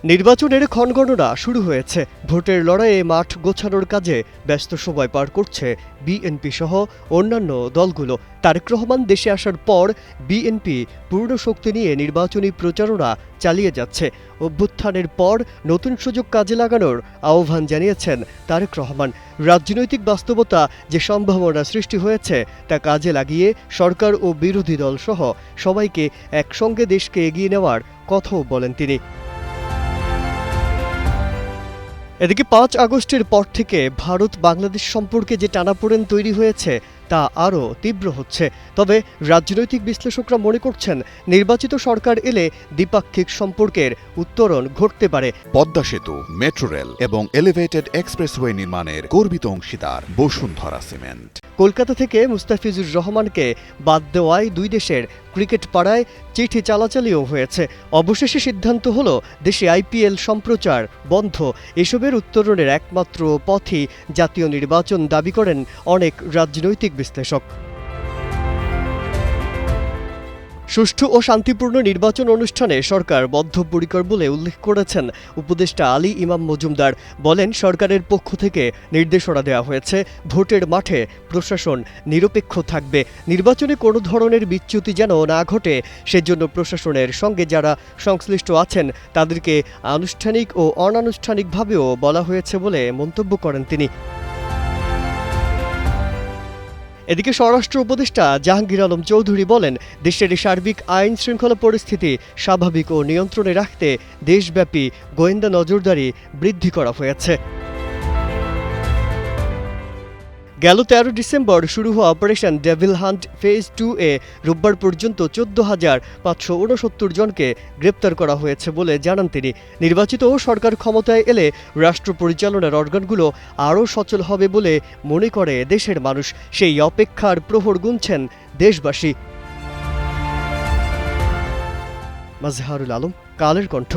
নির্বাচনের ক্ষণগণনা শুরু হয়েছে। ভোটের লড়াইয়ে মাঠ গোছানোর কাজে ব্যস্ত সময় পার করছে বিএনপি সহ অন্যান্য দলগুলো। তারেক রহমান দেশে আসার পর বিএনপি পূর্ণ শক্তি নিয়ে নির্বাচনী প্রচারণা চালিয়ে যাচ্ছে। অভ্যুত্থানের পর নতুন সুযোগ কাজে লাগানোর আহ্বান জানিয়েছেন তারেক রহমান। রাজনৈতিক বাস্তবতা যে সম্ভাবনা সৃষ্টি হয়েছে তা কাজে লাগিয়ে সরকার ও বিরোধী দল সহ সবাইকে একসঙ্গে দেশকে এগিয়ে নেওয়ার কথাও বলেন তিনি। এদিকে ৫ আগস্টের পর থেকে ভারত বাংলাদেশ সম্পর্কে যে টানাপোড়েন তৈরি হয়েছে তা আরও তীব্র হচ্ছে। তবে রাজনৈতিক বিশ্লেষকরা মনে করছেন, নির্বাচিত সরকার এলে দ্বিপাক্ষিক সম্পর্কের উত্তরণ ঘটতে পারে। পদ্মা সেতু, মেট্রো রেল এবং এলিভেটেড এক্সপ্রেসওয়ে নির্মাণের গর্বিত অংশীদার বসুন্ধরা সিমেন্ট। কলকাতা থেকে মুস্তাফিজুর রহমানকে বাদ দেওয়ায় দুই দেশের ক্রিকেট পাড়ায় চিঠি চালাচালিও হয়েছে। অবশেষে সিদ্ধান্ত হলো দেশে আইপিএল সম্প্রচার বন্ধ। এসবের উত্তরণের একমাত্র পথই জাতীয় নির্বাচন দাবি করেন অনেক রাজনৈতিক বিশ্লেষক। সুষ্ঠু ও শান্তিপূর্ণ নির্বাচন অনুষ্ঠানে সরকার বদ্ধপরিকর বলে উল্লেখ করেছেন উপদেষ্টা আলী ইমাম মজুমদার। বলেন, সরকারের পক্ষ থেকে নির্দেশনা দেওয়া হয়েছে, ভোটের মাঠে প্রশাসন নিরপেক্ষ থাকবে। নির্বাচনে কোনো ধরনের বিচ্যুতি যেন না ঘটে, সেজন্য প্রশাসনের সঙ্গে যারা সংশ্লিষ্ট আছেন তাদেরকে আনুষ্ঠানিক ও অনানুষ্ঠানিকভাবেও বলা হয়েছে বলে মন্তব্য করেন তিনি। এদিকে স্বরাষ্ট্র উপদেষ্টা জাহাঙ্গীর আলম চৌধুরী বলেন, দেশের সার্বিক আইন শৃঙ্খলা পরিস্থিতি স্বাভাবিক ও নিয়ন্ত্রণে রাখতে দেশব্যাপী গোয়েন্দা নজরদারি বৃদ্ধি করা হয়েছে। গেল ১৩ ডিসেম্বর শুরু হওয়া অপারেশন ডেভিল হান্ট ফেজ 2 এ রোববার পর্যন্ত ১৪,৫৬৯ জনকে গ্রেপ্তার করা হয়েছে বলে জানান তিনি। নির্বাচিত সরকার ক্ষমতায় এলে রাষ্ট্র পরিচালনার অর্গানগুলো আরও সচল হবে বলে মনে করে দেশের মানুষ। সেই অপেক্ষার প্রহর গুনছেন দেশবাসী। মাজহারুল আলম, কালের কণ্ঠ।